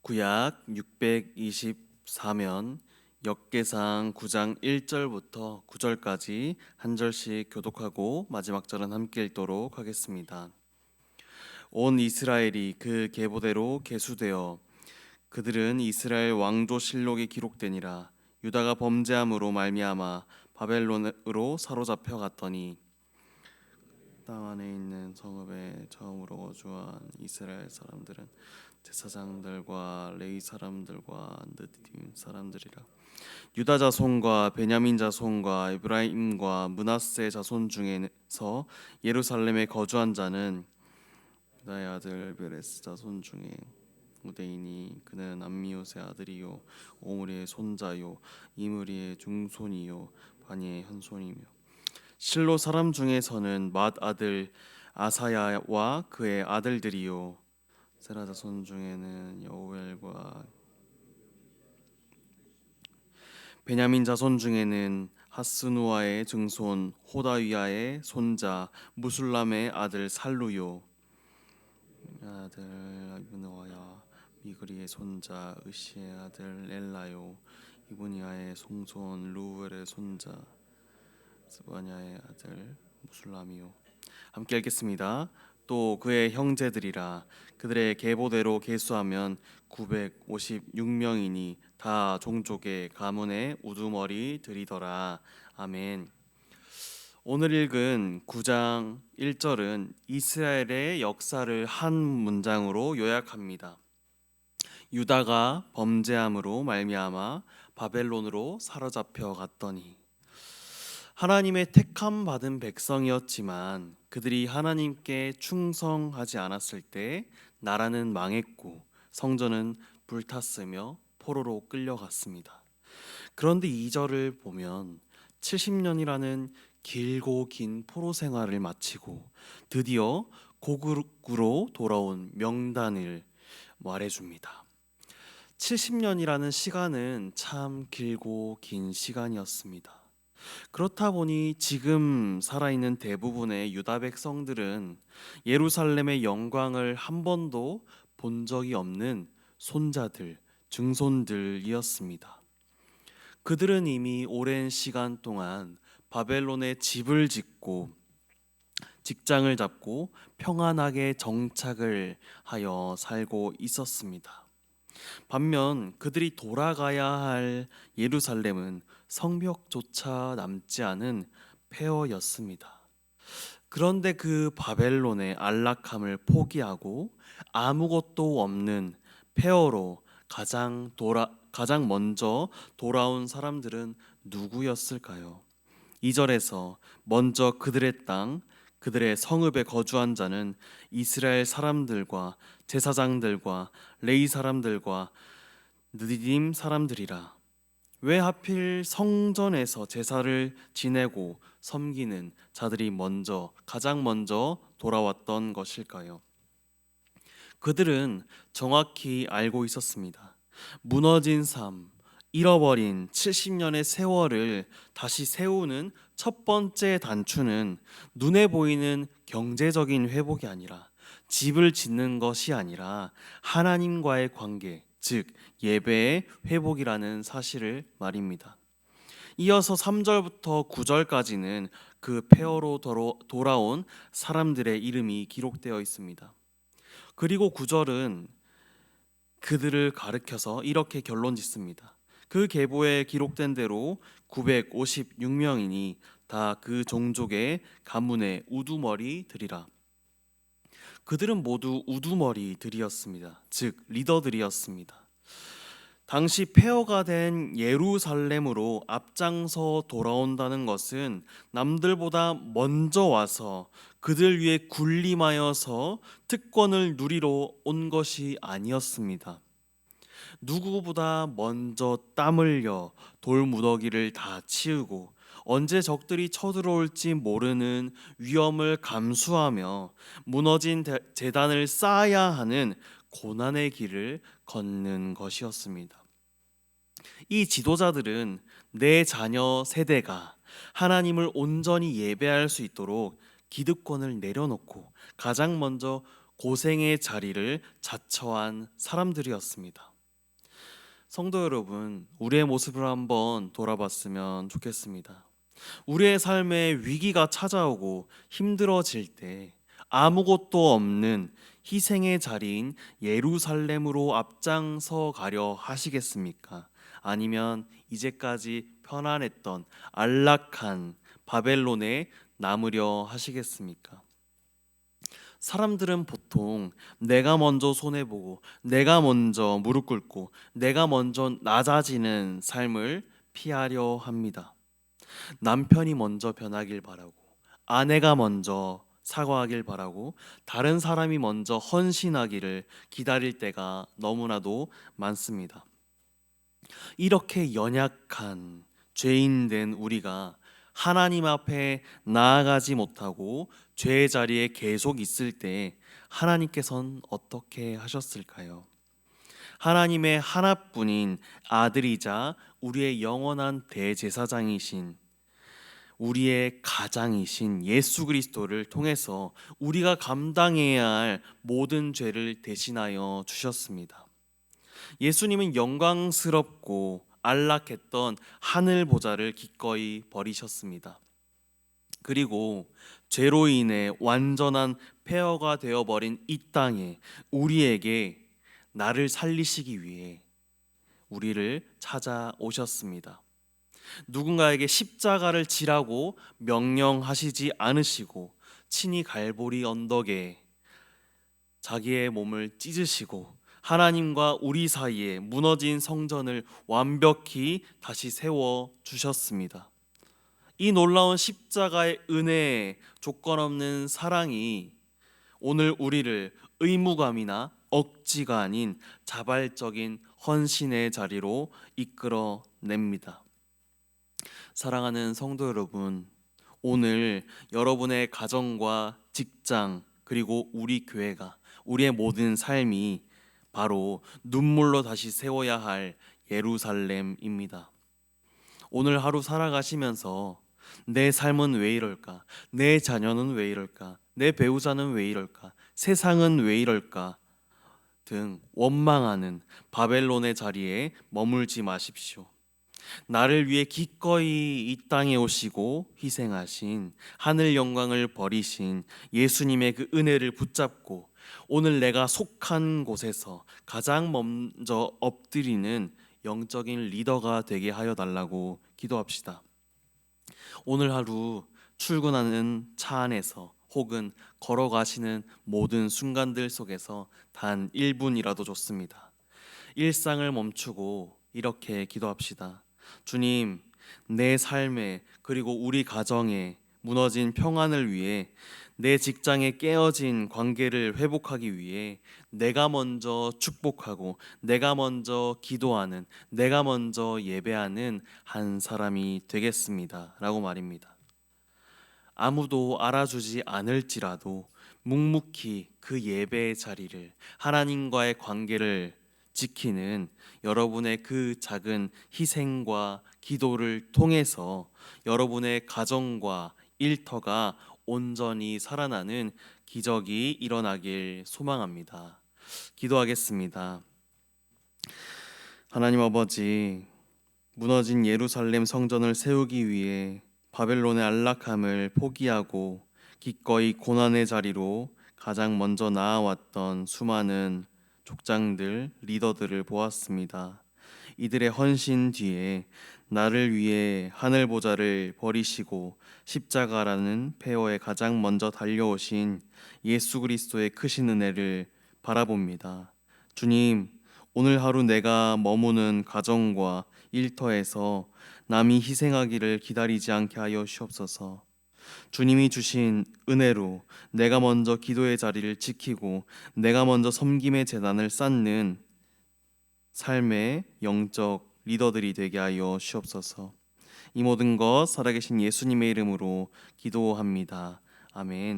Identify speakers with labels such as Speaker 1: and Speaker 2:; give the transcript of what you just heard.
Speaker 1: 구약 624면 역계상 9장 1절부터 9절까지 한 절씩 교독하고 마지막 절은 함께 읽도록 하겠습니다. 온 이스라엘이 그 계보대로 계수되어 그들은 이스라엘 왕조 실록에 기록되니라. 유다가 범죄함으로 말미암아 바벨론으로 사로잡혀 갔더니 땅 안에 있는 성읍에 처음으로 거주한 이스라엘 사람들은 제사장들과 레위 사람들과 느디딤 사람들이라. 유다 자손과 베냐민 자손과 에브라임과 므낫세 자손 중에서 예루살렘에 거주한 자는 유다의 아들 베레스 자손 중에 우데이니 그는 암미옷의 아들이요 오므리의 손자요 이므리의 중손이요 바니의 현손이며 실로 사람 중에서는 맏 아들 아사야와 그의 아들들이요 세라 자손 중에는 여우엘과 베냐민 자손 중에는 하스누아의 증손 호다위아의 손자 무술람의 아들 살루요 아들 이브노아야 미그리의 손자 으시의 아들 엘라요 이브니아의 송손 루엘의 손자 스바냐의 아들 무술람이요. 함께 읽겠습니다. 또 그의 형제들이라 그들의 계보대로 계수하면 956명이니 다 종족의 가문의 우두머리들이더라. 아멘. 오늘 읽은 9장 1절은 이스라엘의 역사를 한 문장으로 요약합니다. 유다가 범죄함으로 말미암아 바벨론으로 사로잡혀 갔더니 하나님의 택함 받은 백성이었지만 그들이 하나님께 충성하지 않았을 때 나라는 망했고 성전은 불탔으며 포로로 끌려갔습니다. 그런데 2절을 보면 70년이라는 길고 긴 포로 생활을 마치고 드디어 고국으로 돌아온 명단을 말해줍니다. 70년이라는 시간은 참 길고 긴 시간이었습니다. 그렇다 보니 지금 살아있는 대부분의 유다 백성들은 예루살렘의 영광을 한 번도 본 적이 없는 손자들, 증손들이었습니다. 그들은 이미 오랜 시간 동안 바벨론에 집을 짓고 직장을 잡고 평안하게 정착을 하여 살고 있었습니다. 반면 그들이 돌아가야 할 예루살렘은 성벽조차 남지 않은 폐허였습니다. 그런데 그 바벨론의 안락함을 포기하고 아무것도 없는 폐허로 가장 먼저 돌아온 사람들은 누구였을까요? 2절에서 먼저 그들의 땅, 그들의 성읍에 거주한 자는 이스라엘 사람들과 제사장들과 레위 사람들과 느디딤 사람들이라. 왜 하필 성전에서 제사를 지내고 섬기는 자들이 가장 먼저 돌아왔던 것일까요? 그들은 정확히 알고 있었습니다. 무너진 삶, 잃어버린 70년의 세월을 다시 세우는 첫 번째 단추는 눈에 보이는 경제적인 회복이 아니라 집을 짓는 것이 아니라 하나님과의 관계, 즉 예배의 회복이라는 사실을 말입니다. 이어서 3절부터 9절까지는 그 폐허로 돌아온 사람들의 이름이 기록되어 있습니다. 그리고 9절은 그들을 가리켜서 이렇게 결론 짓습니다. 그 계보에 기록된 대로 956명이니 다 그 종족의 가문의 우두머리들이라. 그들은 모두 우두머리들이었습니다. 즉 리더들이었습니다. 당시 폐허가 된 예루살렘으로 앞장서 돌아온다는 것은 남들보다 먼저 와서 그들 위에 군림하여서 특권을 누리러 온 것이 아니었습니다. 누구보다 먼저 땀 흘려 돌무더기를 다 치우고 언제 적들이 쳐들어올지 모르는 위험을 감수하며 무너진 재단을 쌓아야 하는 고난의 길을 걷는 것이었습니다. 이 지도자들은 내 자녀 세대가 하나님을 온전히 예배할 수 있도록 기득권을 내려놓고 가장 먼저 고생의 자리를 자처한 사람들이었습니다. 성도 여러분, 우리의 모습을 한번 돌아봤으면 좋겠습니다. 우리의 삶에 위기가 찾아오고 힘들어질 때 아무것도 없는 희생의 자리인 예루살렘으로 앞장서 가려 하시겠습니까? 아니면 이제까지 편안했던 안락한 바벨론에 남으려 하시겠습니까? 사람들은 보통 내가 먼저 손해보고 내가 먼저 무릎 꿇고 내가 먼저 낮아지는 삶을 피하려 합니다. 남편이 먼저 변하길 바라고, 아내가 먼저 사과하길 바라고, 다른 사람이 먼저 헌신하기를 기다릴 때가 너무나도 많습니다. 이렇게 연약한 죄인된 우리가 하나님 앞에 나아가지 못하고 죄의 자리에 계속 있을 때 하나님께서는 어떻게 하셨을까요? 하나님의 하나뿐인 아들이자 우리의 영원한 대제사장이신, 우리의 가장이신 예수 그리스도를 통해서 우리가 감당해야 할 모든 죄를 대신하여 주셨습니다. 예수님은 영광스럽고 안락했던 하늘 보좌를 기꺼이 버리셨습니다. 그리고 죄로 인해 완전한 폐허가 되어버린 이 땅에 우리에게 나를 살리시기 위해 우리를 찾아오셨습니다. 누군가에게 십자가를 지라고 명령하시지 않으시고 친히 갈보리 언덕에 자기의 몸을 찢으시고 하나님과 우리 사이에 무너진 성전을 완벽히 다시 세워 주셨습니다. 이 놀라운 십자가의 은혜의 조건 없는 사랑이 오늘 우리를 의무감이나 억지가 아닌 자발적인 헌신의 자리로 이끌어냅니다. 사랑하는 성도 여러분, 오늘 여러분의 가정과 직장 그리고 우리 교회가, 우리의 모든 삶이 바로 눈물로 다시 세워야 할 예루살렘입니다. 오늘 하루 살아가시면서 내 삶은 왜 이럴까? 내 자녀는 왜 이럴까? 내 배우자는 왜 이럴까? 세상은 왜 이럴까? 등 원망하는 바벨론의 자리에 머물지 마십시오. 나를 위해 기꺼이 이 땅에 오시고 희생하신, 하늘 영광을 버리신 예수님의 그 은혜를 붙잡고 오늘 내가 속한 곳에서 가장 먼저 엎드리는 영적인 리더가 되게 하여 달라고 기도합시다. 오늘 하루 출근하는 차 안에서 혹은 걸어가시는 모든 순간들 속에서 단 1분이라도 좋습니다. 일상을 멈추고 이렇게 기도합시다. 주님, 내 삶에 그리고 우리 가정에 무너진 평안을 위해, 내 직장에 깨어진 관계를 회복하기 위해 내가 먼저 축복하고 내가 먼저 기도하는, 내가 먼저 예배하는 한 사람이 되겠습니다 라고 말입니다. 아무도 알아주지 않을지라도 묵묵히 그 예배의 자리를, 하나님과의 관계를 지키는 여러분의 그 작은 희생과 기도를 통해서 여러분의 가정과 일터가 온전히 살아나는 기적이 일어나길 소망합니다. 기도하겠습니다. 하나님 아버지, 무너진 예루살렘 성전을 세우기 위해 바벨론의 안락함을 포기하고 기꺼이 고난의 자리로 가장 먼저 나아왔던 수많은 족장들, 리더들을 보았습니다. 이들의 헌신 뒤에 나를 위해 하늘 보좌를 버리시고 십자가라는 폐허에 가장 먼저 달려오신 예수 그리스도의 크신 은혜를 바라봅니다. 주님, 오늘 하루 내가 머무는 가정과 일터에서 남이 희생하기를 기다리지 않게 하여 주옵소서. 주님이 주신 은혜로 내가 먼저 기도의 자리를 지키고 내가 먼저 섬김의 제단을 쌓는 삶의 영적 리더들이 되게 하여 주옵소서. 이 모든 것 살아계신 예수님의 이름으로 기도합니다. 아멘.